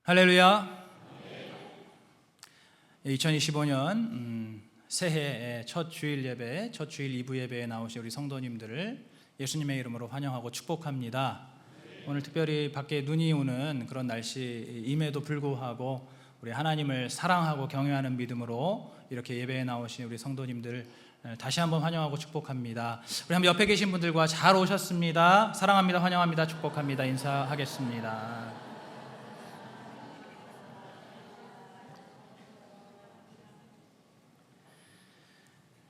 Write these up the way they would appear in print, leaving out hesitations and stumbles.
할렐루야. 2025년 새해 첫 주일 예배, 첫 주일 2부 예배에 나오신 우리 성도님들을 예수님의 이름으로 환영하고 축복합니다. 오늘 특별히 밖에 눈이 오는 그런 날씨임에도 불구하고 우리 하나님을 사랑하고 경외하는 믿음으로 이렇게 예배에 나오신 우리 성도님들 다시 한번 환영하고 축복합니다. 우리 한번 옆에 계신 분들과 잘 오셨습니다. 사랑합니다. 환영합니다. 축복합니다. 인사하겠습니다.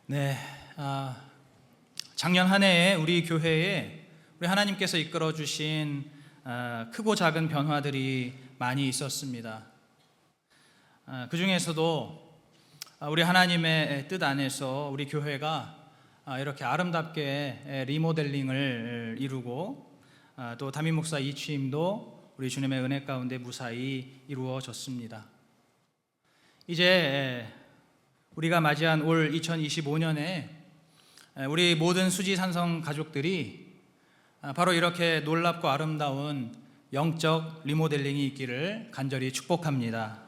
네, 작년 한 해에 우리 교회에 우리 하나님께서 이끌어 주신 크고 작은 변화들이 많이 있었습니다. 그 중에서도 우리 하나님의 뜻 안에서 우리 교회가 이렇게 아름답게 리모델링을 이루고 또 담임 목사 이취임도 우리 주님의 은혜 가운데 무사히 이루어졌습니다. 이제 우리가 맞이한 올 2025년에 우리 모든 수지산성 가족들이 바로 이렇게 놀랍고 아름다운 영적 리모델링이 있기를 간절히 축복합니다.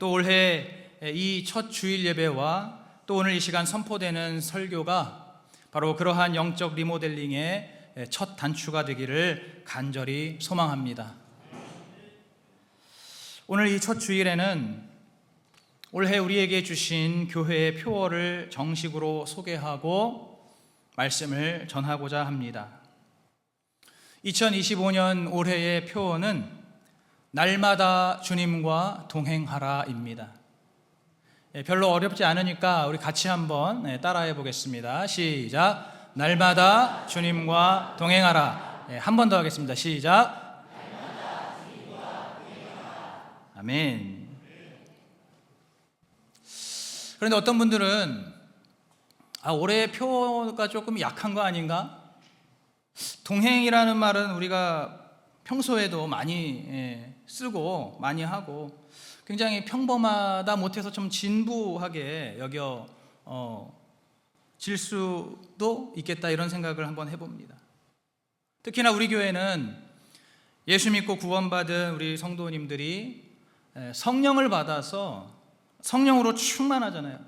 또 올해 이 첫 주일 예배와 또 오늘 이 시간 선포되는 설교가 바로 그러한 영적 리모델링의 첫 단추가 되기를 간절히 소망합니다. 오늘 이 첫 주일에는 올해 우리에게 주신 교회의 표어를 정식으로 소개하고 말씀을 전하고자 합니다. 2025년 올해의 표어는 날마다 주님과 동행하라입니다. 별로 어렵지 않으니까 우리 같이 한번 따라해 보겠습니다. 시작. 날마다 주님과 동행하라. 한 번 더 하겠습니다. 시작. 날마다 주님과 동행하라. 아멘. 그런데 어떤 분들은 올해의 표가 조금 약한 거 아닌가? 동행이라는 말은 우리가 평소에도 많이 쓰고 많이 하고 굉장히 평범하다 못해서 좀 진부하게 여겨 질 수도 있겠다 이런 생각을 한번 해봅니다. 특히나 우리 교회는 예수 믿고 구원받은 우리 성도님들이 성령을 받아서 성령으로 충만하잖아요.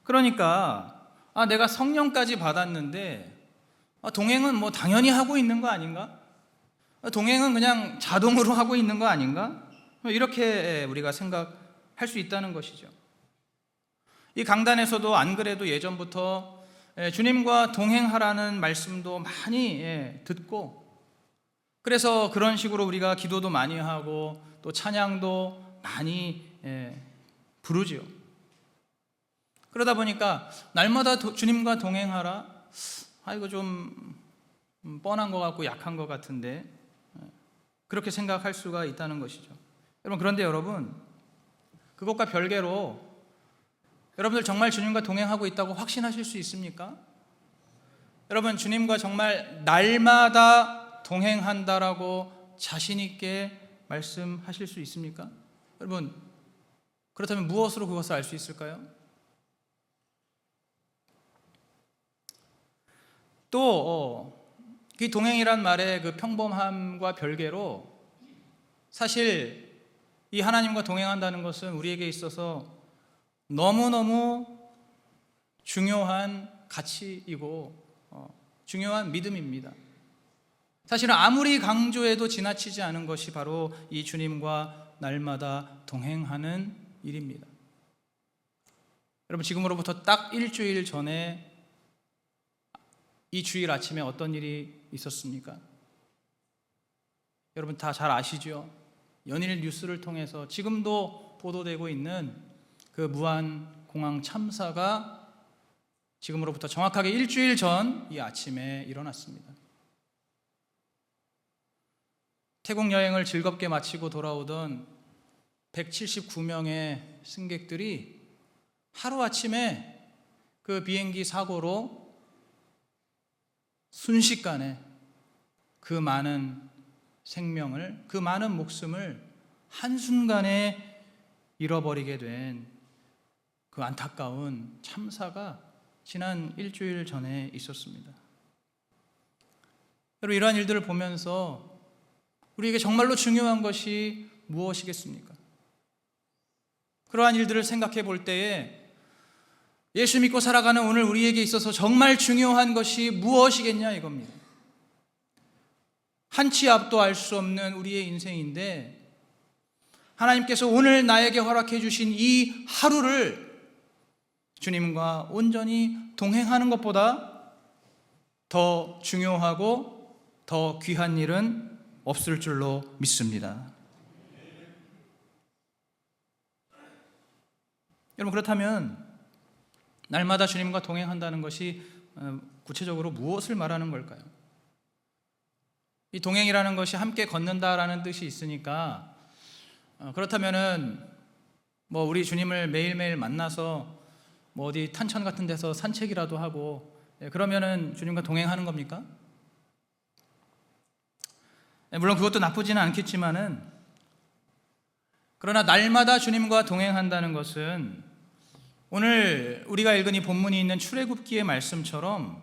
그러니까 내가 성령까지 받았는데 동행은 뭐 당연히 하고 있는 거 아닌가? 동행은 그냥 자동으로 하고 있는 거 아닌가? 이렇게 우리가 생각할 수 있다는 것이죠. 이 강단에서도 안 그래도 예전부터 주님과 동행하라는 말씀도 많이 듣고 그래서 그런 식으로 우리가 기도도 많이 하고 또 찬양도 많이 부르지요. 그러다 보니까 날마다 주님과 동행하라. 이거 좀 뻔한 것 같고 약한 것 같은데 그렇게 생각할 수가 있다는 것이죠. 여러분, 그런데 여러분, 그것과 별개로 여러분들 정말 주님과 동행하고 있다고 확신하실 수 있습니까? 여러분, 주님과 정말 날마다 동행한다라고 자신 있게 말씀하실 수 있습니까? 여러분, 그렇다면 무엇으로 그것을 알 수 있을까요? 또 이 동행이란 말의 그 평범함과 별개로 사실 이 하나님과 동행한다는 것은 우리에게 있어서 너무너무 중요한 가치이고 중요한 믿음입니다. 사실은 아무리 강조해도 지나치지 않은 것이 바로 이 주님과 날마다 동행하는 일입니다. 여러분, 지금으로부터 딱 일주일 전에 이 주일 아침에 어떤 일이 있었습니까? 여러분 다 잘 아시죠? 연일 뉴스를 통해서 지금도 보도되고 있는 그 무안공항 참사가 지금으로부터 정확하게 일주일 전 이 아침에 일어났습니다. 태국 여행을 즐겁게 마치고 돌아오던 179명의 승객들이 하루아침에 그 비행기 사고로 순식간에 그 많은 생명을, 그 많은 목숨을 한순간에 잃어버리게 된 그 안타까운 참사가 지난 일주일 전에 있었습니다. 여러분, 이러한 일들을 보면서 우리에게 정말로 중요한 것이 무엇이겠습니까? 그러한 일들을 생각해 볼 때에 예수 믿고 살아가는 오늘 우리에게 있어서 정말 중요한 것이 무엇이겠냐 이겁니다. 한 치 앞도 알 수 없는 우리의 인생인데 하나님께서 오늘 나에게 허락해 주신 이 하루를 주님과 온전히 동행하는 것보다 더 중요하고 더 귀한 일은 없을 줄로 믿습니다. 여러분, 그렇다면 날마다 주님과 동행한다는 것이 구체적으로 무엇을 말하는 걸까요? 이 동행이라는 것이 함께 걷는다라는 뜻이 있으니까 그렇다면은 우리 주님을 매일매일 만나서 어디 탄천 같은 데서 산책이라도 하고 그러면은 주님과 동행하는 겁니까? 물론 그것도 나쁘지는 않겠지만은 그러나 날마다 주님과 동행한다는 것은 오늘 우리가 읽은 이 본문이 있는 출애굽기의 말씀처럼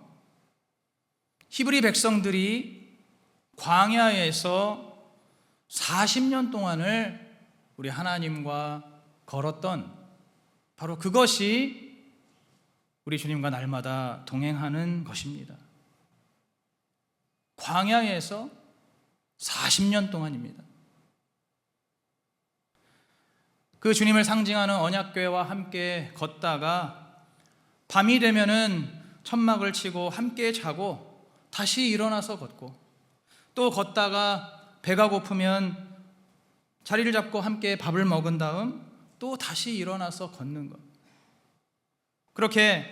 히브리 백성들이 광야에서 40년 동안을 우리 하나님과 걸었던 바로 그것이 우리 주님과 날마다 동행하는 것입니다. 광야에서 40년 동안입니다. 그 주님을 상징하는 언약궤와 함께 걷다가 밤이 되면은 천막을 치고 함께 자고 다시 일어나서 걷고 또 걷다가 배가 고프면 자리를 잡고 함께 밥을 먹은 다음 또 다시 일어나서 걷는 것. 그렇게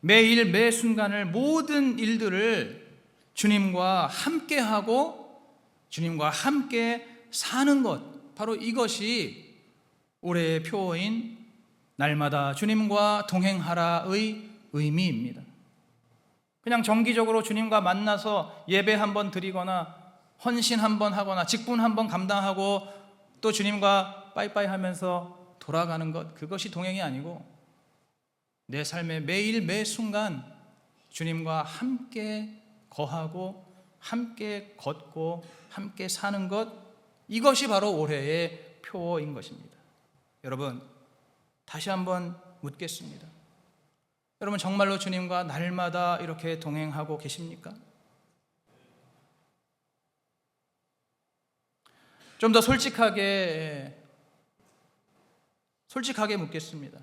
매일 매 순간을 모든 일들을 주님과 함께 하고 주님과 함께 사는 것, 바로 이것이 올해의 표어인 날마다 주님과 동행하라의 의미입니다. 그냥 정기적으로 주님과 만나서 예배 한번 드리거나 헌신 한번 하거나 직분 한번 감당하고 또 주님과 빠이빠이 하면서 돌아가는 것, 그것이 동행이 아니고 내 삶의 매일 매 순간 주님과 함께 거하고 함께 걷고 함께 사는 것, 이것이 바로 올해의 표어인 것입니다. 여러분, 다시 한번 묻겠습니다. 여러분, 정말로 주님과 날마다 이렇게 동행하고 계십니까? 좀 더 솔직하게 묻겠습니다.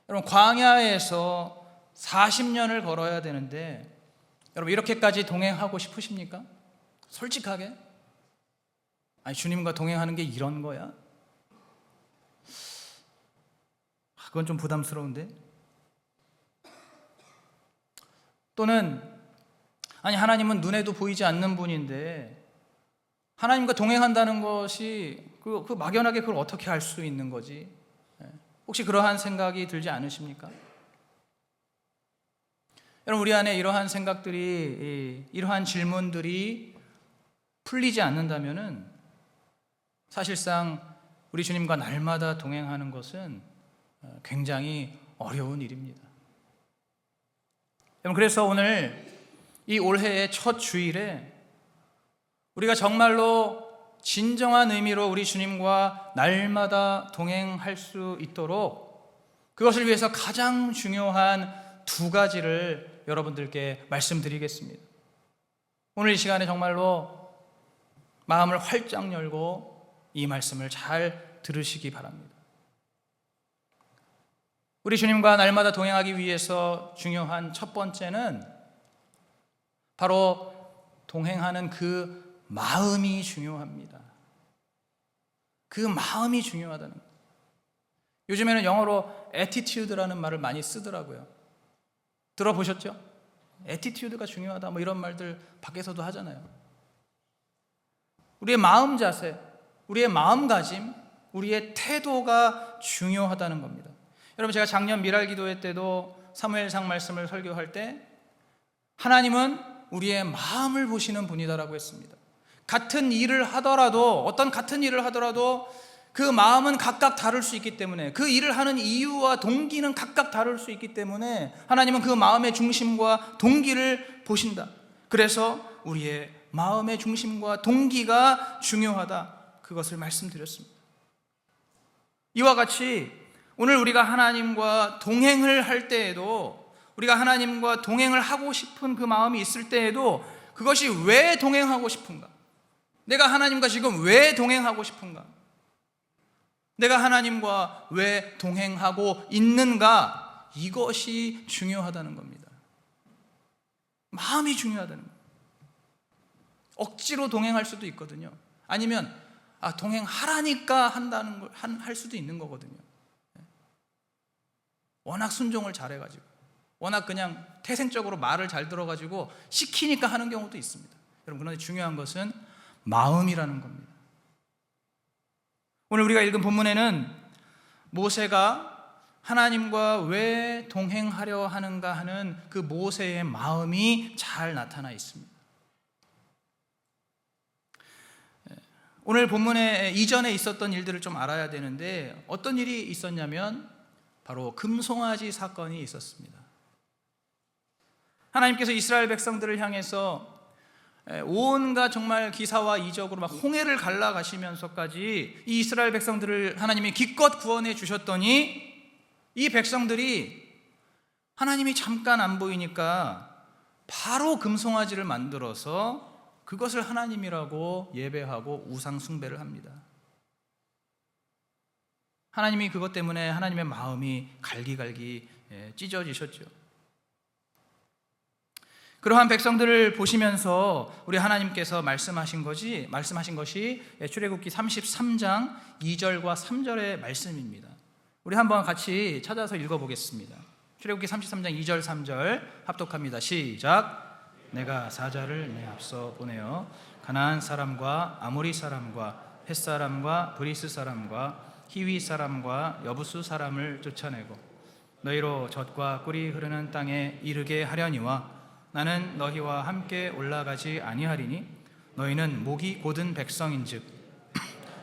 여러분, 광야에서 40년을 걸어야 되는데 여러분, 이렇게까지 동행하고 싶으십니까? 솔직하게? 아니, 주님과 동행하는 게 이런 거야? 그건 좀 부담스러운데? 또는 아니, 하나님은 눈에도 보이지 않는 분인데 하나님과 동행한다는 것이 그 막연하게 그걸 어떻게 알 수 있는 거지? 혹시 그러한 생각이 들지 않으십니까? 여러분, 우리 안에 이러한 생각들이, 이러한 질문들이 풀리지 않는다면은 사실상 우리 주님과 날마다 동행하는 것은 굉장히 어려운 일입니다. 여러분, 그래서 오늘 이 올해의 첫 주일에 우리가 정말로 진정한 의미로 우리 주님과 날마다 동행할 수 있도록 그것을 위해서 가장 중요한 두 가지를 여러분들께 말씀드리겠습니다. 오늘 이 시간에 정말로 마음을 활짝 열고 이 말씀을 잘 들으시기 바랍니다. 우리 주님과 날마다 동행하기 위해서 중요한 첫 번째는 바로 동행하는 그 마음이 중요합니다. 그 마음이 중요하다는 거예요. 요즘에는 영어로 attitude라는 말을 많이 쓰더라고요. 들어보셨죠? attitude가 중요하다 이런 말들 밖에서도 하잖아요. 우리의 마음 자세, 우리의 마음가짐, 우리의 태도가 중요하다는 겁니다. 여러분, 제가 작년 미랄기도회 때도 사무엘상 말씀을 설교할 때 하나님은 우리의 마음을 보시는 분이다라고 했습니다. 같은 일을 하더라도, 어떤 같은 일을 하더라도 그 마음은 각각 다를 수 있기 때문에, 그 일을 하는 이유와 동기는 각각 다를 수 있기 때문에 하나님은 그 마음의 중심과 동기를 보신다. 그래서 우리의 마음의 중심과 동기가 중요하다, 그것을 말씀드렸습니다. 이와 같이 오늘 우리가 하나님과 동행을 할 때에도, 우리가 하나님과 동행을 하고 싶은 그 마음이 있을 때에도 그것이 왜 동행하고 싶은가? 내가 하나님과 지금 왜 동행하고 싶은가? 내가 하나님과 왜 동행하고 있는가? 이것이 중요하다는 겁니다. 마음이 중요하다는 겁니다. 억지로 동행할 수도 있거든요. 아니면 동행하라니까 한다는 걸 할 수도 있는 거거든요. 워낙 순종을 잘해가지고, 워낙 그냥 태생적으로 말을 잘 들어가지고 시키니까 하는 경우도 있습니다. 여러분, 그런데 중요한 것은 마음이라는 겁니다. 오늘 우리가 읽은 본문에는 모세가 하나님과 왜 동행하려 하는가 하는 그 모세의 마음이 잘 나타나 있습니다. 오늘 본문에 이전에 있었던 일들을 좀 알아야 되는데, 어떤 일이 있었냐면 바로 금송아지 사건이 있었습니다. 하나님께서 이스라엘 백성들을 향해서 온갖 정말 기사와 이적으로 막 홍해를 갈라가시면서까지 이 이스라엘 백성들을 하나님이 기껏 구원해 주셨더니, 이 백성들이 하나님이 잠깐 안 보이니까 바로 금송아지를 만들어서 그것을 하나님이라고 예배하고 우상 숭배를 합니다. 하나님이 그것 때문에 하나님의 마음이 갈기갈기 찢어지셨죠. 그러한 백성들을 보시면서 우리 하나님께서 말씀하신 것이 출애굽기 33장 2절과 3절의 말씀입니다. 우리 한번 같이 찾아서 읽어보겠습니다. 출애굽기 33장 2절 3절 합독합니다. 시작. 내가 사자를 내 앞서 보내어 가나안 사람과 아모리 사람과 헷 사람과 브리스 사람과 히위 사람과 여부수 사람을 쫓아내고 너희로 젖과 꿀이 흐르는 땅에 이르게 하려니와 나는 너희와 함께 올라가지 아니하리니 너희는 목이 곧은 백성인즉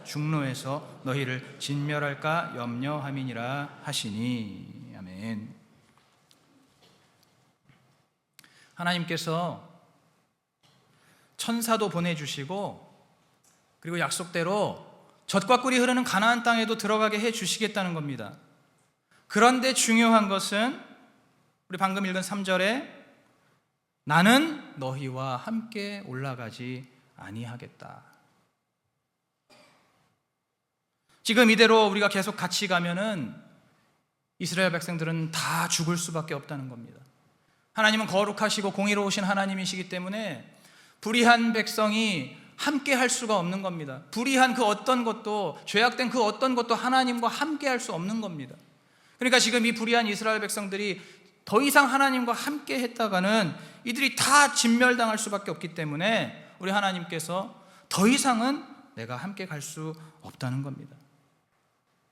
중로에서 너희를 진멸할까 염려함이니라 하시니. 아멘. 하나님께서 천사도 보내주시고, 그리고 약속대로 젖과 꿀이 흐르는 가나안 땅에도 들어가게 해주시겠다는 겁니다. 그런데 중요한 것은 우리 방금 읽은 3절에 나는 너희와 함께 올라가지 아니하겠다. 지금 이대로 우리가 계속 같이 가면은 이스라엘 백성들은 다 죽을 수밖에 없다는 겁니다. 하나님은 거룩하시고 공의로우신 하나님이시기 때문에 불의한 백성이 함께 할 수가 없는 겁니다. 불의한 그 어떤 것도, 죄악된 그 어떤 것도 하나님과 함께 할 수 없는 겁니다. 그러니까 지금 이 불의한 이스라엘 백성들이 더 이상 하나님과 함께 했다가는 이들이 다 진멸당할 수밖에 없기 때문에 우리 하나님께서 더 이상은 내가 함께 갈 수 없다는 겁니다.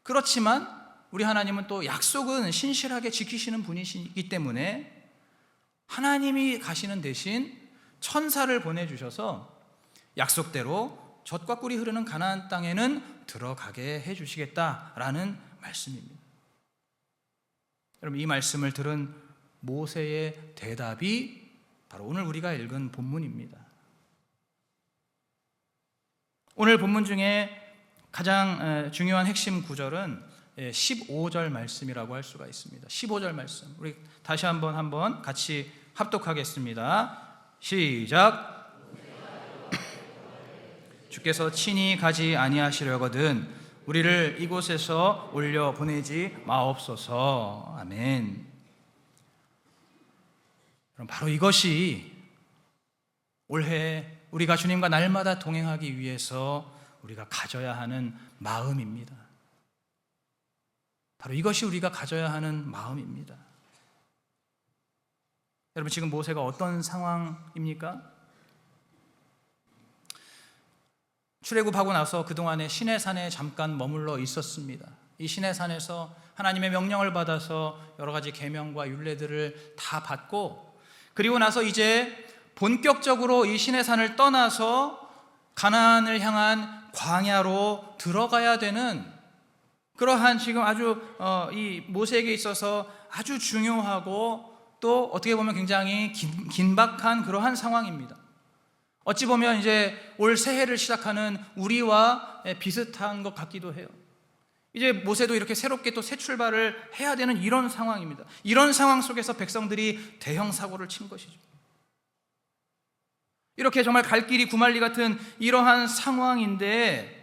그렇지만 우리 하나님은 또 약속은 신실하게 지키시는 분이시기 때문에 하나님이 가시는 대신 천사를 보내주셔서 약속대로 젖과 꿀이 흐르는 가나안 땅에는 들어가게 해주시겠다라는 말씀입니다. 여러분, 이 말씀을 들은 모세의 대답이 바로 오늘 우리가 읽은 본문입니다. 오늘 본문 중에 가장 중요한 핵심 구절은 15절 말씀이라고 할 수가 있습니다. 15절 말씀, 우리 다시 한번 같이 합독하겠습니다. 시작. 주께서 친히 가지 아니하시려거든 우리를 이곳에서 올려 보내지 마옵소서. 아멘. 그럼 바로 이것이 올해 우리가 주님과 날마다 동행하기 위해서 우리가 가져야 하는 마음입니다. 바로 이것이 우리가 가져야 하는 마음입니다. 여러분, 지금 모세가 어떤 상황입니까? 출애굽하고 나서 그동안에 시내산에 잠깐 머물러 있었습니다. 이 시내산에서 하나님의 명령을 받아서 여러 가지 계명과 율례들을 다 받고, 그리고 나서 이제 본격적으로 이 시내산을 떠나서 가나안을 향한 광야로 들어가야 되는 그러한 지금 아주 이 모세에게 있어서 아주 중요하고 또 어떻게 보면 굉장히 긴박한 그러한 상황입니다. 어찌 보면 이제 올 새해를 시작하는 우리와 비슷한 것 같기도 해요. 이제 모세도 이렇게 새롭게 또 새 출발을 해야 되는 이런 상황입니다. 이런 상황 속에서 백성들이 대형 사고를 친 것이죠. 이렇게 정말 갈 길이 구말리 같은 이러한 상황인데,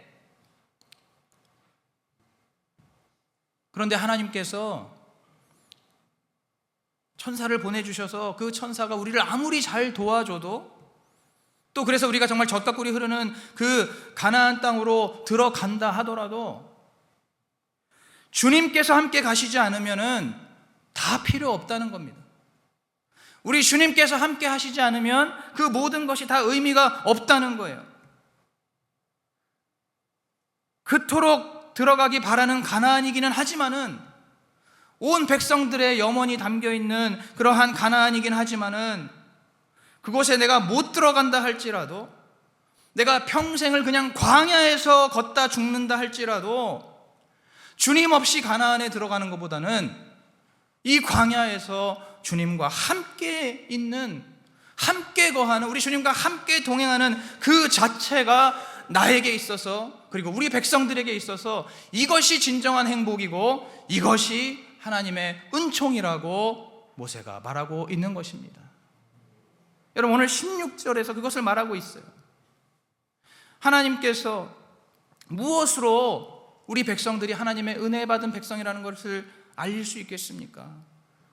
그런데 하나님께서 천사를 보내주셔서 그 천사가 우리를 아무리 잘 도와줘도, 또 그래서 우리가 정말 젖과 꿀이 흐르는 그 가나안 땅으로 들어간다 하더라도 주님께서 함께 가시지 않으면은 다 필요 없다는 겁니다. 우리 주님께서 함께 하시지 않으면 그 모든 것이 다 의미가 없다는 거예요. 그토록 들어가기 바라는 가나안이기는 하지만은, 온 백성들의 염원이 담겨있는 그러한 가나안이긴 하지만은, 그곳에 내가 못 들어간다 할지라도, 내가 평생을 그냥 광야에서 걷다 죽는다 할지라도 주님 없이 가나안에 들어가는 것보다는 이 광야에서 주님과 함께 있는, 함께 거하는, 우리 주님과 함께 동행하는 그 자체가 나에게 있어서, 그리고 우리 백성들에게 있어서 이것이 진정한 행복이고 이것이 하나님의 은총이라고 모세가 말하고 있는 것입니다. 여러분, 오늘 16절에서 그것을 말하고 있어요. 하나님께서 무엇으로 우리 백성들이 하나님의 은혜 받은 백성이라는 것을 알릴 수 있겠습니까?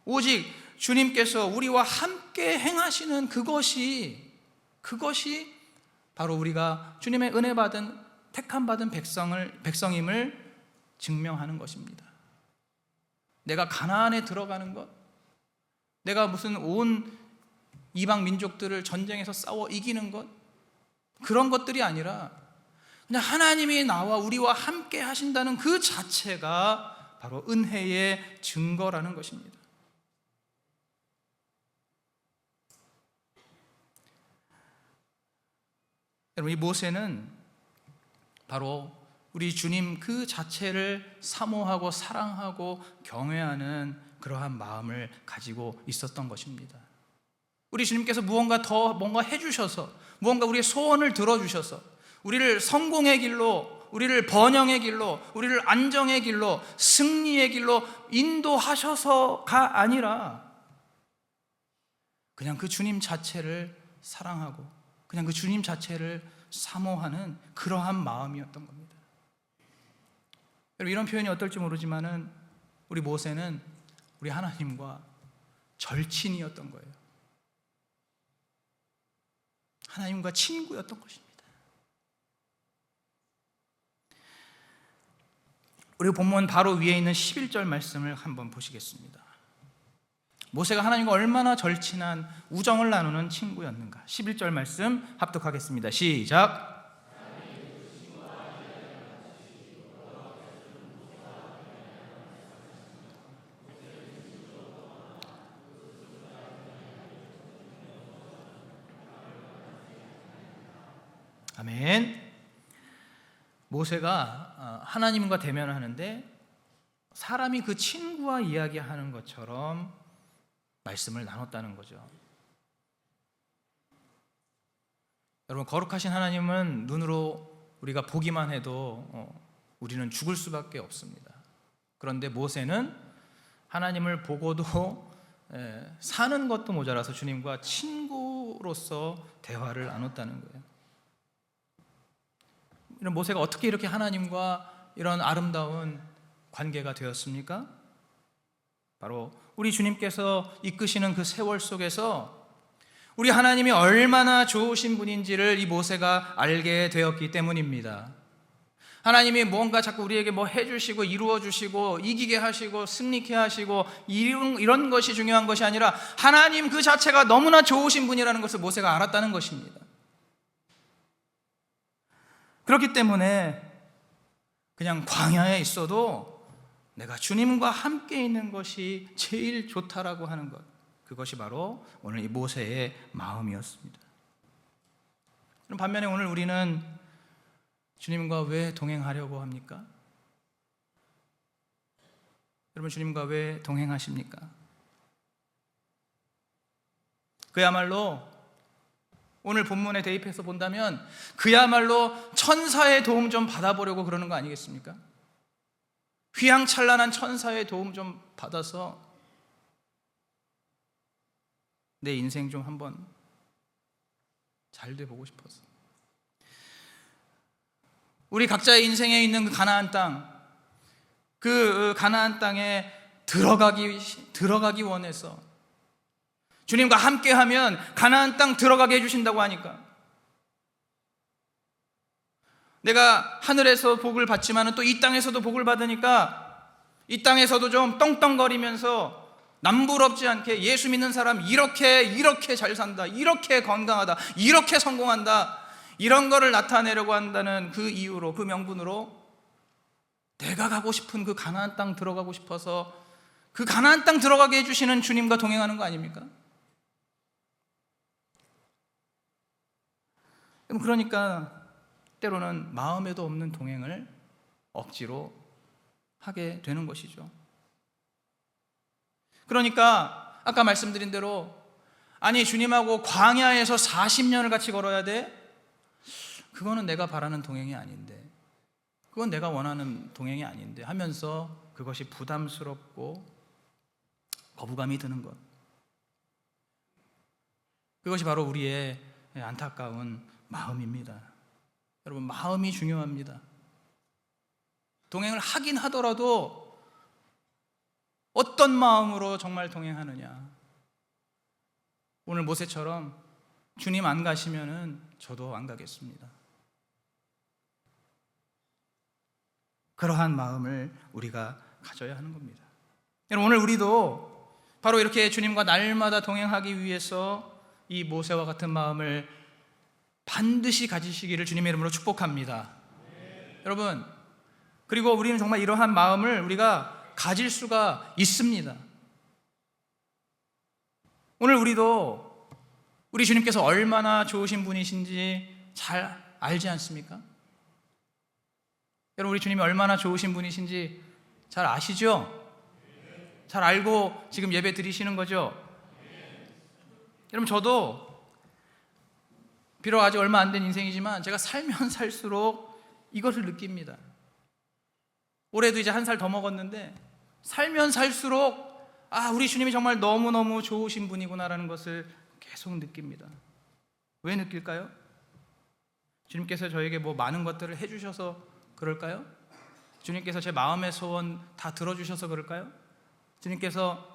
오직 주님께서 우리와 함께 행하시는 그것이 바로 우리가 주님의 은혜 받은, 택함 받은 백성임을 증명하는 것입니다. 내가 가나안에 들어가는 것, 내가 무슨 온 이방 민족들을 전쟁에서 싸워 이기는 것, 그런 것들이 아니라 그냥 하나님이 나와 우리와 함께 하신다는 그 자체가 바로 은혜의 증거라는 것입니다. 여러분, 이 모세는 바로 우리 주님 그 자체를 사모하고 사랑하고 경외하는 그러한 마음을 가지고 있었던 것입니다. 우리 주님께서 뭔가 해주셔서, 무언가 우리의 소원을 들어주셔서 우리를 성공의 길로, 우리를 번영의 길로, 우리를 안정의 길로, 승리의 길로 인도하셔서가 아니라 그냥 그 주님 자체를 사랑하고 그냥 그 주님 자체를 사모하는 그러한 마음이었던 겁니다. 여러분, 이런 표현이 어떨지 모르지만은 우리 모세는 우리 하나님과 절친이었던 거예요. 하나님과 친구였던 것입니다. 우리 본문 바로 위에 있는 11절 말씀을 한번 보시겠습니다. 모세가 하나님과 얼마나 절친한 우정을 나누는 친구였는가. 11절 말씀 합독하겠습니다. 시작. 아멘. 모세가 하나님과 대면을 하는데 사람이 그 친구와 이야기하는 것처럼 말씀을 나눴다는 거죠. 여러분, 거룩하신 하나님은 눈으로 우리가 보기만 해도 우리는 죽을 수밖에 없습니다. 그런데 모세는 하나님을 보고도 사는 것도 모자라서 주님과 친구로서 대화를 나눴다는 거예요. 이런 모세가 어떻게 이렇게 하나님과 이런 아름다운 관계가 되었습니까? 바로 우리 주님께서 이끄시는 그 세월 속에서 우리 하나님이 얼마나 좋으신 분인지를 이 모세가 알게 되었기 때문입니다. 하나님이 뭔가 자꾸 우리에게 뭐 해주시고 이루어주시고 이기게 하시고 승리케 하시고 이런 것이 중요한 것이 아니라 하나님 그 자체가 너무나 좋으신 분이라는 것을 모세가 알았다는 것입니다. 그렇기 때문에 그냥 광야에 있어도 내가 주님과 함께 있는 것이 제일 좋다라고 하는 것, 그것이 바로 오늘 이 모세의 마음이었습니다. 그럼 반면에 오늘 우리는 주님과 왜 동행하려고 합니까? 여러분, 주님과 왜 동행하십니까? 그야말로 오늘 본문에 대입해서 본다면 그야말로 천사의 도움 좀 받아보려고 그러는 거 아니겠습니까? 휘황찬란한 천사의 도움 좀 받아서 내 인생 좀 한번 잘 돼보고 싶어서. 우리 각자의 인생에 있는 그 가나안 땅, 그 가나안 땅에 들어가기 원해서 주님과 함께하면 가나안 땅 들어가게 해주신다고 하니까, 내가 하늘에서 복을 받지만 또 이 땅에서도 복을 받으니까 이 땅에서도 좀 떵떵거리면서 남부럽지 않게 예수 믿는 사람 이렇게 잘 산다, 이렇게 건강하다, 이렇게 성공한다, 이런 거를 나타내려고 한다는 그 이유로, 그 명분으로 내가 가고 싶은 그 가나안 땅 들어가고 싶어서 그 가나안 땅 들어가게 해주시는 주님과 동행하는 거 아닙니까? 그러니까 때로는 마음에도 없는 동행을 억지로 하게 되는 것이죠. 그러니까 아까 말씀드린 대로, 아니 주님하고 광야에서 40년을 같이 걸어야 돼? 그거는 내가 바라는 동행이 아닌데, 그건 내가 원하는 동행이 아닌데 하면서 그것이 부담스럽고 거부감이 드는 것, 그것이 바로 우리의 안타까운 마음입니다. 여러분, 마음이 중요합니다. 동행을 하긴 하더라도 어떤 마음으로 정말 동행하느냐. 오늘 모세처럼 주님 안 가시면은 저도 안 가겠습니다, 그러한 마음을 우리가 가져야 하는 겁니다. 여러분, 오늘 우리도 바로 이렇게 주님과 날마다 동행하기 위해서 이 모세와 같은 마음을 반드시 가지시기를 주님의 이름으로 축복합니다. 여러분, 그리고 우리는 정말 이러한 마음을 우리가 가질 수가 있습니다. 오늘 우리도 우리 주님께서 얼마나 좋으신 분이신지 잘 알지 않습니까? 여러분, 우리 주님이 얼마나 좋으신 분이신지 잘 아시죠? 잘 알고 지금 예배 드리시는 거죠? 여러분, 저도 비록 아직 얼마 안 된 인생이지만 제가 살면 살수록 이것을 느낍니다. 올해도 이제 한 살 더 먹었는데 살면 살수록 우리 주님이 정말 너무너무 좋으신 분이구나라는 것을 계속 느낍니다. 왜 느낄까요? 주님께서 저에게 뭐 많은 것들을 해주셔서 그럴까요? 주님께서 제 마음의 소원 다 들어주셔서 그럴까요? 주님께서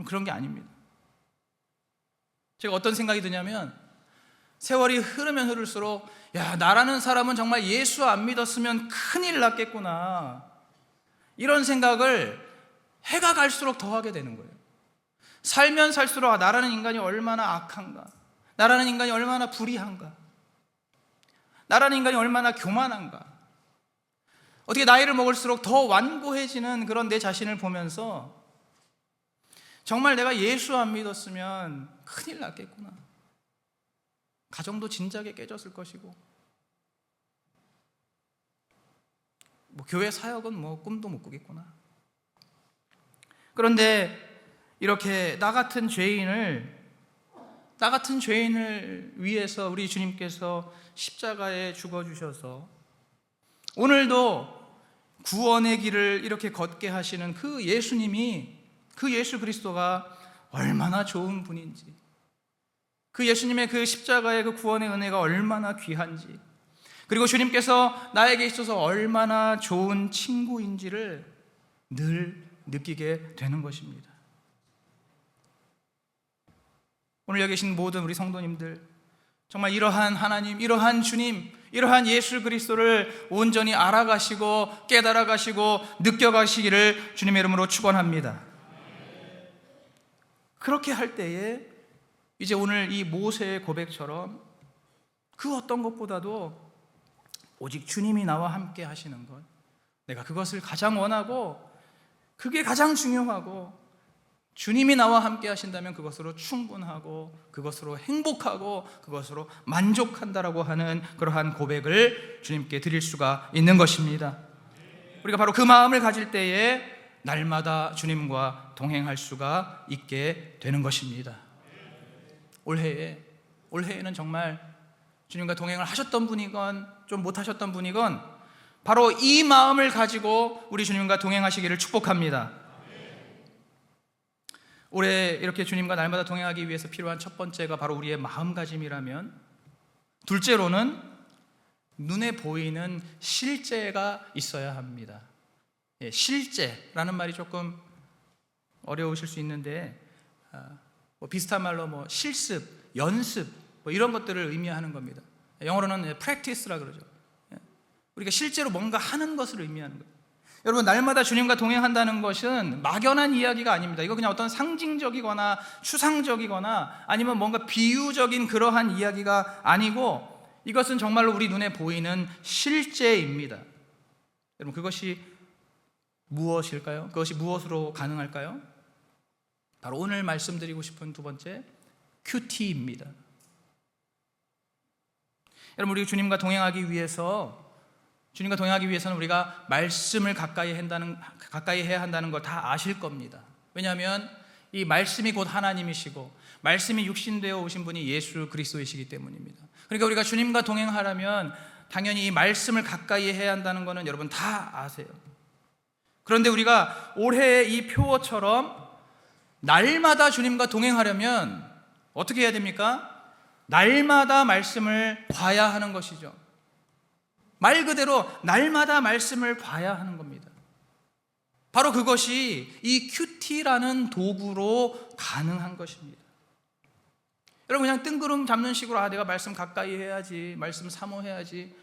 그런 게 아닙니다. 제가 어떤 생각이 드냐면, 세월이 흐르면 흐를수록 나라는 사람은 정말 예수 안 믿었으면 큰일 났겠구나, 이런 생각을 해가 갈수록 더 하게 되는 거예요. 살면 살수록 나라는 인간이 얼마나 악한가, 나라는 인간이 얼마나 불의한가, 나라는 인간이 얼마나 교만한가, 어떻게 나이를 먹을수록 더 완고해지는 그런 내 자신을 보면서 정말 내가 예수 안 믿었으면 큰일 났겠구나, 가정도 진작에 깨졌을 것이고 교회 사역은 꿈도 못 꾸겠구나. 그런데 이렇게 나 같은 죄인을 위해서 우리 주님께서 십자가에 죽어주셔서 오늘도 구원의 길을 이렇게 걷게 하시는 그 예수님이, 그 예수 그리스도가 얼마나 좋은 분인지, 그 예수님의 그 십자가의 그 구원의 은혜가 얼마나 귀한지, 그리고 주님께서 나에게 있어서 얼마나 좋은 친구인지를 늘 느끼게 되는 것입니다. 오늘 여기 계신 모든 우리 성도님들, 정말 이러한 하나님, 이러한 주님, 이러한 예수 그리스도를 온전히 알아가시고 깨달아가시고 느껴가시기를 주님의 이름으로 축원합니다. 그렇게 할 때에 이제 오늘 이 모세의 고백처럼 그 어떤 것보다도 오직 주님이 나와 함께 하시는 것, 내가 그것을 가장 원하고 그게 가장 중요하고, 주님이 나와 함께 하신다면 그것으로 충분하고 그것으로 행복하고 그것으로 만족한다라고 하는 그러한 고백을 주님께 드릴 수가 있는 것입니다. 우리가 바로 그 마음을 가질 때에 날마다 주님과 동행할 수가 있게 되는 것입니다. 올해에는 정말 주님과 동행을 하셨던 분이건 좀 못하셨던 분이건 바로 이 마음을 가지고 우리 주님과 동행하시기를 축복합니다. 올해 이렇게 주님과 날마다 동행하기 위해서 필요한 첫 번째가 바로 우리의 마음가짐이라면, 둘째로는 눈에 보이는 실제가 있어야 합니다. 실제라는 말이 조금 어려우실 수 있는데 비슷한 말로 실습, 연습 이런 것들을 의미하는 겁니다. 영어로는 practice라 그러죠. 우리가 실제로 뭔가 하는 것을 의미하는 거예요. 여러분, 날마다 주님과 동행한다는 것은 막연한 이야기가 아닙니다. 이거 그냥 어떤 상징적이거나 추상적이거나 아니면 뭔가 비유적인 그러한 이야기가 아니고, 이것은 정말로 우리 눈에 보이는 실제입니다. 여러분, 그것이 무엇일까요? 그것이 무엇으로 가능할까요? 바로 오늘 말씀드리고 싶은 두 번째, 큐티입니다. 여러분, 우리 주님과 동행하기 위해서는 우리가 말씀을 가까이 해야 한다는 걸 다 아실 겁니다. 왜냐하면 이 말씀이 곧 하나님이시고 말씀이 육신되어 오신 분이 예수 그리스도이시기 때문입니다. 그러니까 우리가 주님과 동행하려면 당연히 이 말씀을 가까이 해야 한다는 것은 여러분 다 아세요. 그런데 우리가 올해의 이 표어처럼 날마다 주님과 동행하려면 어떻게 해야 됩니까? 날마다 말씀을 봐야 하는 것이죠. 말 그대로 날마다 말씀을 봐야 하는 겁니다. 바로 그것이 이 큐티라는 도구로 가능한 것입니다. 여러분, 그냥 뜬구름 잡는 식으로 내가 말씀 가까이 해야지, 말씀 사모해야지,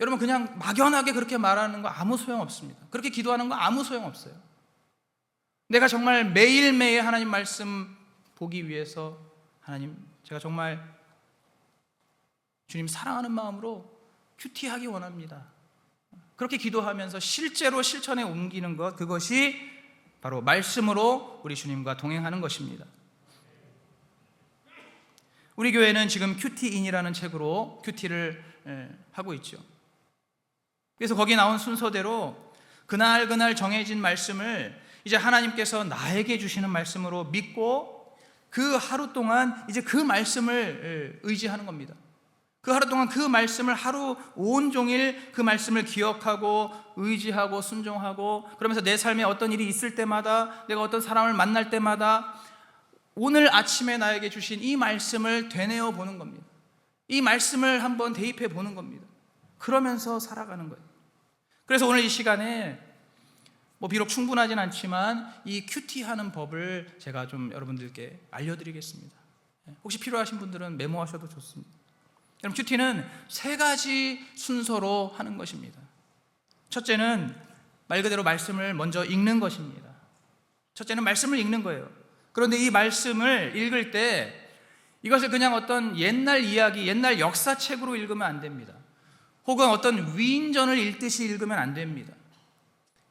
여러분 그냥 막연하게 그렇게 말하는 거 아무 소용없습니다. 그렇게 기도하는 거 아무 소용없어요. 내가 정말 매일매일 하나님 말씀 보기 위해서, 하나님, 제가 정말 주님 사랑하는 마음으로 큐티하기 원합니다. 그렇게 기도하면서 실제로 실천에 옮기는 것, 그것이 바로 말씀으로 우리 주님과 동행하는 것입니다. 우리 교회는 지금 큐티인이라는 책으로 큐티를 하고 있죠. 그래서 거기 나온 순서대로 그날 정해진 말씀을 이제 하나님께서 나에게 주시는 말씀으로 믿고 그 하루 동안 이제 그 말씀을 의지하는 겁니다. 그 하루 동안 그 말씀을 하루 온종일 그 말씀을 기억하고 의지하고 순종하고, 그러면서 내 삶에 어떤 일이 있을 때마다, 내가 어떤 사람을 만날 때마다 오늘 아침에 나에게 주신 이 말씀을 되뇌어 보는 겁니다. 이 말씀을 한번 대입해 보는 겁니다. 그러면서 살아가는 거예요. 그래서 오늘 이 시간에 비록 충분하진 않지만 이 큐티하는 법을 제가 좀 여러분들께 알려드리겠습니다. 혹시 필요하신 분들은 메모하셔도 좋습니다. 여러분, 큐티는 3가지 순서로 하는 것입니다. 첫째는 말 그대로 말씀을 먼저 읽는 것입니다. 첫째는 말씀을 읽는 거예요. 그런데 이 말씀을 읽을 때 이것을 그냥 어떤 옛날 이야기, 옛날 역사책으로 읽으면 안 됩니다. 혹은 어떤 위인전을 읽듯이 읽으면 안 됩니다.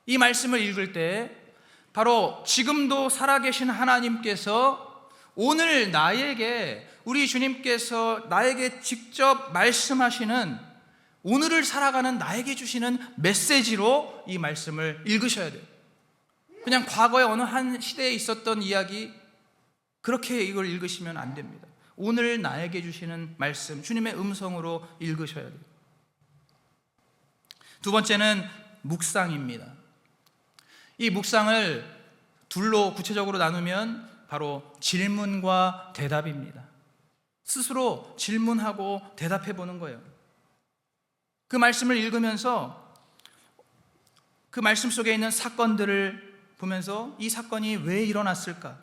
이 말씀을 읽을 때 바로 지금도 살아계신 하나님께서 오늘 나에게, 우리 주님께서 나에게 직접 말씀하시는, 오늘을 살아가는 나에게 주시는 메시지로 이 말씀을 읽으셔야 돼요. 그냥 과거에 어느 한 시대에 있었던 이야기, 그렇게 이걸 읽으시면 안 됩니다. 오늘 나에게 주시는 말씀, 주님의 음성으로 읽으셔야 돼요. 두 번째는 묵상입니다. 이 묵상을 둘로 구체적으로 나누면 바로 질문과 대답입니다. 스스로 질문하고 대답해 보는 거예요. 그 말씀을 읽으면서 그 말씀 속에 있는 사건들을 보면서 이 사건이 왜 일어났을까?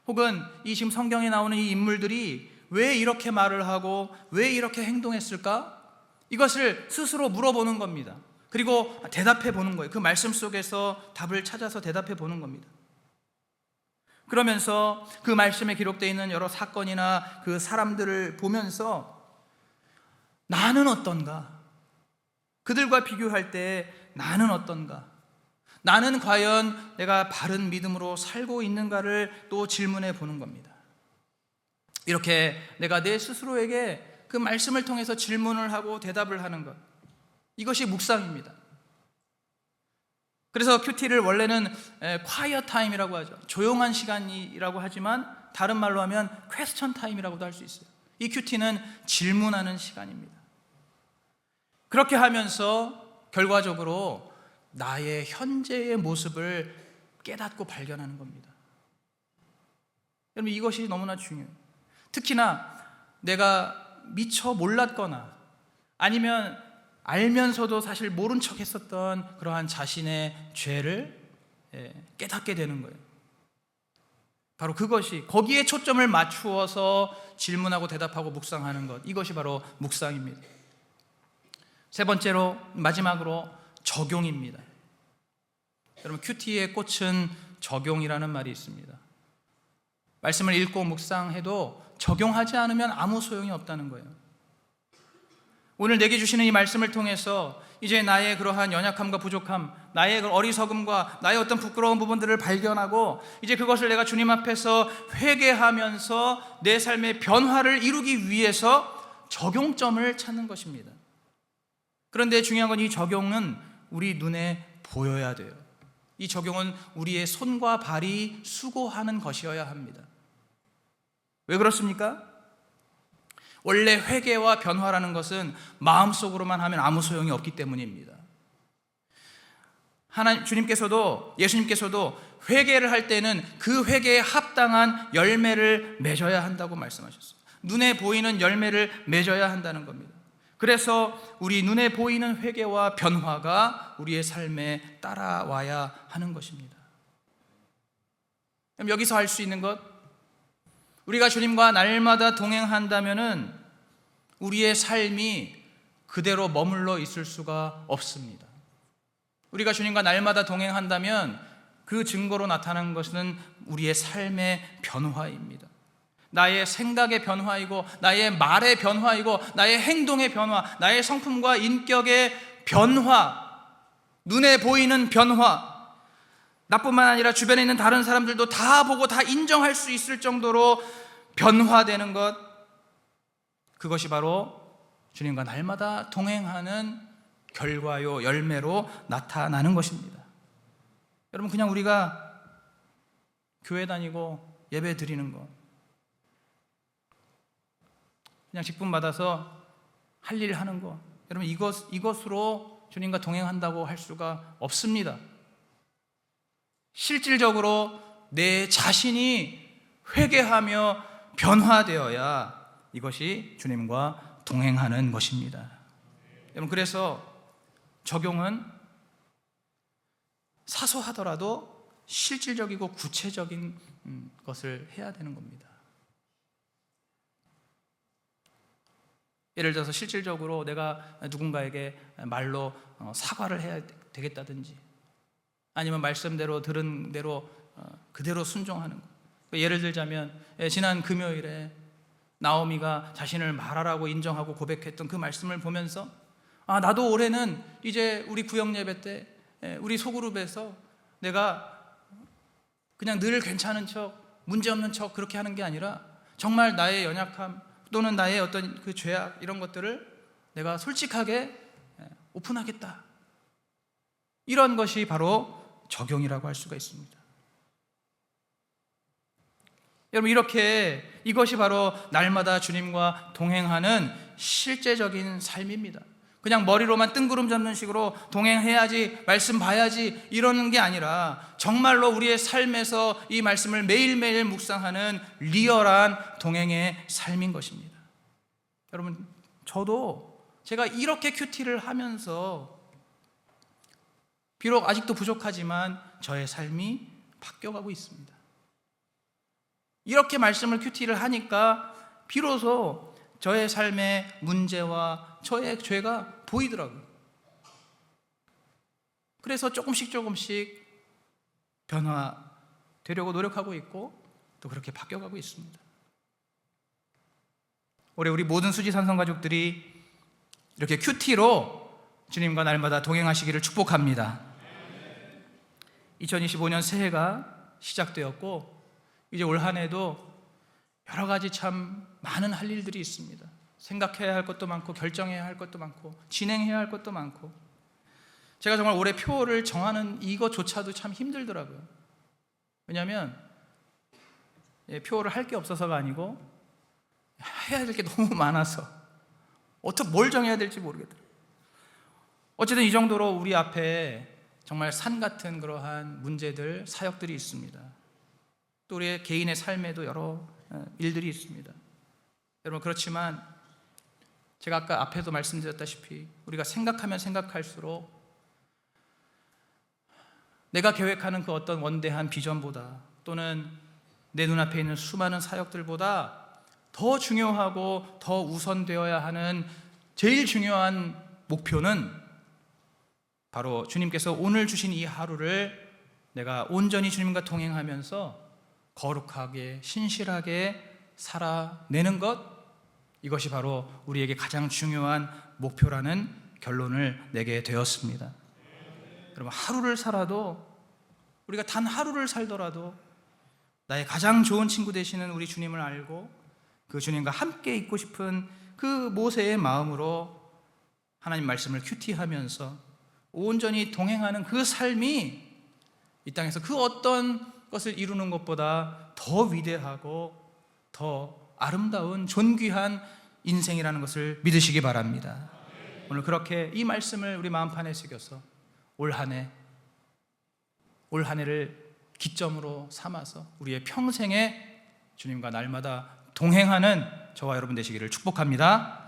혹은 이 지금 성경에 나오는 이 인물들이 왜 이렇게 말을 하고 왜 이렇게 행동했을까? 이것을 스스로 물어보는 겁니다. 그리고 대답해 보는 거예요. 그 말씀 속에서 답을 찾아서 대답해 보는 겁니다. 그러면서 그 말씀에 기록되어 있는 여러 사건이나 그 사람들을 보면서 나는 어떤가? 그들과 비교할 때 나는 어떤가? 나는 과연 내가 바른 믿음으로 살고 있는가를 또 질문해 보는 겁니다. 이렇게 내가 내 스스로에게 그 말씀을 통해서 질문을 하고 대답을 하는 것, 이것이 묵상입니다. 그래서 큐티를 원래는 quiet time이라고 하죠. 조용한 시간이라고 하지만 다른 말로 하면 퀘스천 타임이라고도 할 수 있어요. 이 큐티는 질문하는 시간입니다. 그렇게 하면서 결과적으로 나의 현재의 모습을 깨닫고 발견하는 겁니다. 여러분, 이것이 너무나 중요해요. 특히나 내가 미처 몰랐거나 아니면 알면서도 사실 모른 척 했었던 그러한 자신의 죄를 깨닫게 되는 거예요. 바로 그것이, 거기에 초점을 맞추어서 질문하고 대답하고 묵상하는 것, 이것이 바로 묵상입니다. 세 번째로, 마지막으로 적용입니다. 여러분, 큐티의 꽃은 적용이라는 말이 있습니다. 말씀을 읽고 묵상해도 적용하지 않으면 아무 소용이 없다는 거예요. 오늘 내게 주시는 이 말씀을 통해서 이제 나의 그러한 연약함과 부족함, 나의 어리석음과 나의 어떤 부끄러운 부분들을 발견하고 이제 그것을 내가 주님 앞에서 회개하면서 내 삶의 변화를 이루기 위해서 적용점을 찾는 것입니다. 그런데 중요한 건 이 적용은 우리 눈에 보여야 돼요. 이 적용은 우리의 손과 발이 수고하는 것이어야 합니다. 왜 그렇습니까? 원래 회개와 변화라는 것은 마음속으로만 하면 아무 소용이 없기 때문입니다. 예수님께서도 회개를 할 때는 그 회개에 합당한 열매를 맺어야 한다고 말씀하셨어요. 눈에 보이는 열매를 맺어야 한다는 겁니다. 그래서 우리 눈에 보이는 회개와 변화가 우리의 삶에 따라와야 하는 것입니다. 그럼 여기서 할 수 있는 것, 우리가 주님과 날마다 동행한다면은 우리의 삶이 그대로 머물러 있을 수가 없습니다. 우리가 주님과 날마다 동행한다면 그 증거로 나타나는 것은 우리의 삶의 변화입니다. 나의 생각의 변화이고, 나의 말의 변화이고, 나의 행동의 변화, 나의 성품과 인격의 변화, 눈에 보이는 변화, 나뿐만 아니라 주변에 있는 다른 사람들도 다 보고 다 인정할 수 있을 정도로 변화되는 것, 그것이 바로 주님과 날마다 동행하는 결과요, 열매로 나타나는 것입니다. 여러분, 그냥 우리가 교회 다니고 예배 드리는 것, 그냥 직분 받아서 할 일 하는 것, 여러분, 이것으로 주님과 동행한다고 할 수가 없습니다. 실질적으로 내 자신이 회개하며 변화되어야 이것이 주님과 동행하는 것입니다. 여러분, 그래서 적용은 사소하더라도 실질적이고 구체적인 것을 해야 되는 겁니다. 예를 들어서 실질적으로 내가 누군가에게 말로 사과를 해야 되겠다든지, 아니면 말씀대로 들은 대로 그대로 순종하는 것. 예를 들자면 지난 금요일에 나오미가 자신을 말하라고 인정하고 고백했던 그 말씀을 보면서 나도 올해는 이제 우리 구역 예배 때 우리 소그룹에서 내가 그냥 늘 괜찮은 척, 문제없는 척 그렇게 하는 게 아니라 정말 나의 연약함 또는 나의 어떤 그 죄악, 이런 것들을 내가 솔직하게 오픈하겠다. 이런 것이 바로 적용이라고 할 수가 있습니다. 여러분, 이것이 바로 날마다 주님과 동행하는 실제적인 삶입니다. 그냥 머리로만 뜬구름 잡는 식으로 동행해야지, 말씀 봐야지 이러는 게 아니라 정말로 우리의 삶에서 이 말씀을 매일매일 묵상하는 리얼한 동행의 삶인 것입니다. 여러분, 저도 제가 이렇게 큐티를 하면서 비록 아직도 부족하지만 저의 삶이 바뀌어가고 있습니다. 이렇게 말씀을 큐티를 하니까 비로소 저의 삶의 문제와 저의 죄가 보이더라고요. 그래서 조금씩 변화되려고 노력하고 있고 또 그렇게 바뀌어가고 있습니다. 올해 우리 모든 수지산성 가족들이 이렇게 큐티로 주님과 날마다 동행하시기를 축복합니다. 2025년 새해가 시작되었고 이제 올 한 해도 여러 가지 참 많은 할 일들이 있습니다. 생각해야 할 것도 많고 결정해야 할 것도 많고 진행해야 할 것도 많고, 제가 정말 올해 표를 정하는 이것조차도 참 힘들더라고요. 왜냐하면 표를 할 게 없어서가 아니고 해야 될 게 너무 많아서 어떻게 뭘 정해야 될지 모르겠더라고요. 어쨌든 이 정도로 우리 앞에 정말 산 같은 그러한 문제들, 사역들이 있습니다. 또 우리의 개인의 삶에도 여러 일들이 있습니다. 여러분, 그렇지만 제가 아까 앞에도 말씀드렸다시피 우리가 생각하면 생각할수록 내가 계획하는 그 어떤 원대한 비전보다 또는 내 눈앞에 있는 수많은 사역들보다 더 중요하고 더 우선되어야 하는 제일 중요한 목표는 바로 주님께서 오늘 주신 이 하루를 내가 온전히 주님과 동행하면서 거룩하게 신실하게 살아내는 것, 이것이 바로 우리에게 가장 중요한 목표라는 결론을 내게 되었습니다. 여러분, 하루를 살아도, 우리가 단 하루를 살더라도 나의 가장 좋은 친구 되시는 우리 주님을 알고 그 주님과 함께 있고 싶은 그 모세의 마음으로 하나님 말씀을 큐티하면서 온전히 동행하는 그 삶이 이 땅에서 그 어떤 것을 이루는 것보다 더 위대하고 더 아름다운 존귀한 인생이라는 것을 믿으시기 바랍니다. 오늘 그렇게 이 말씀을 우리 마음판에 새겨서 올 한 해를 기점으로 삼아서 우리의 평생에 주님과 날마다 동행하는 저와 여러분 되시기를 축복합니다.